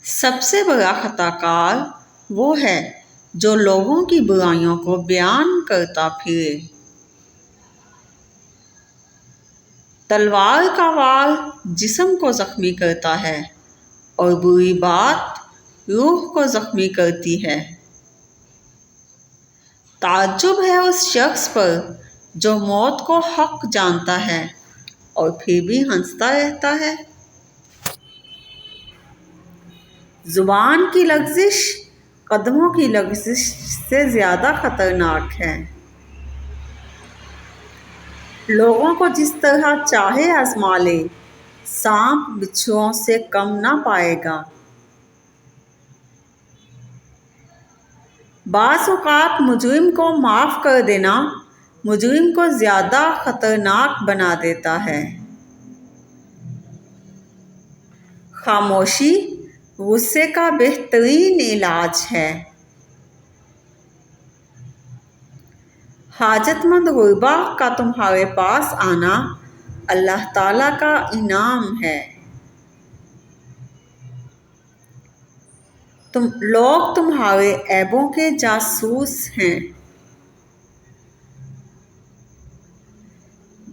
سب سے بڑا خطا کار وہ ہے جو لوگوں کی برائیوں کو بیان کرتا پھرے۔ تلوار کا وار جسم کو زخمی کرتا ہے اور بری بات روح کو زخمی کرتی ہے۔ تعجب ہے اس شخص پر جو موت کو حق جانتا ہے اور پھر بھی ہنستا رہتا ہے۔ زبان کی لغزش قدموں کی لغزش سے زیادہ خطرناک ہے۔ لوگوں کو جس طرح چاہے آزما لے، سانپ بچھوؤں سے کم نہ پائے گا۔ بعض اوقات مجرم کو معاف کر دینا مجرم کو زیادہ خطرناک بنا دیتا ہے۔ خاموشی غصے کا بہترین علاج ہے۔ حاجت مند غربا کا تمہارے پاس آنا اللہ تعالیٰ کا انعام ہے۔ لوگ تمہارے عیبوں کے جاسوس ہیں۔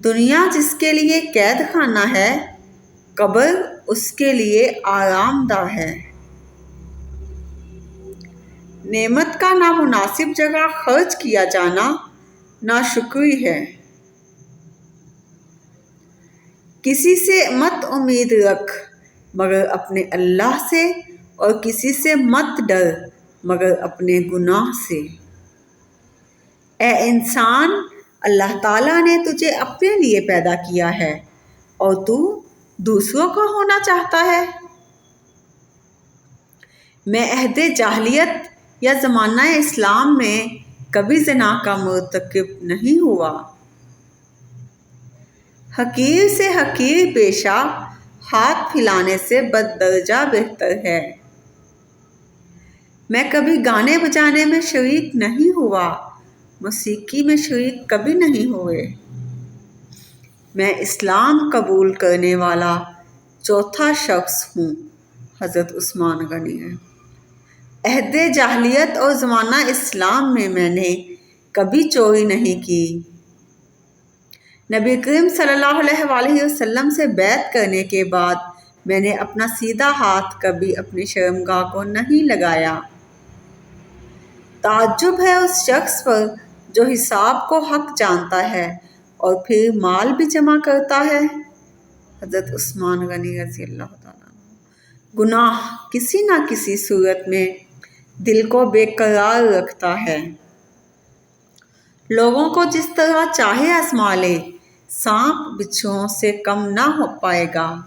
دنیا جس کے لیے قید خانہ ہے، قبر اس کے لیے آرام دہ ہے۔ نعمت کا نامناسب جگہ خرچ کیا جانا ناشکری ہے۔ کسی سے مت امید رکھ مگر اپنے اللہ سے، اور کسی سے مت ڈر مگر اپنے گناہ سے۔ اے انسان، اللہ تعالیٰ نے تجھے اپنے لیے پیدا کیا ہے اور تو دوسروں کا ہونا چاہتا ہے۔ میں عہد جاہلیت یا زمانہ اسلام میں کبھی زنا کا مرتکب نہیں ہوا۔ حقیر سے حقیر پیشہ ہاتھ پھیلانے سے بددرجہ بہتر ہے۔ میں کبھی گانے بجانے میں شریک نہیں ہوا، موسیقی میں شریک کبھی نہیں ہوئے۔ میں اسلام قبول کرنے والا چوتھا شخص ہوں۔ حضرت عثمان غنی۔ عہد جاہلیت اور زمانہ اسلام میں نے کبھی چوری نہیں کی۔ نبی کریم صلی اللہ علیہ وآلہ وسلم سے بیعت کرنے کے بعد میں نے اپنا سیدھا ہاتھ کبھی اپنی شرمگاہ کو نہیں لگایا۔ تعجب ہے اس شخص پر جو حساب کو حق جانتا ہے اور پھر مال بھی جمع کرتا ہے۔ حضرت عثمان غنی رضی اللہ تعالیٰ عنہ۔ گناہ کسی نہ کسی صورت میں دل کو بے قرار رکھتا ہے۔ لوگوں کو جس طرح چاہے آزما لے، سانپ بچھوؤں سے کم نہ ہو پائے گا۔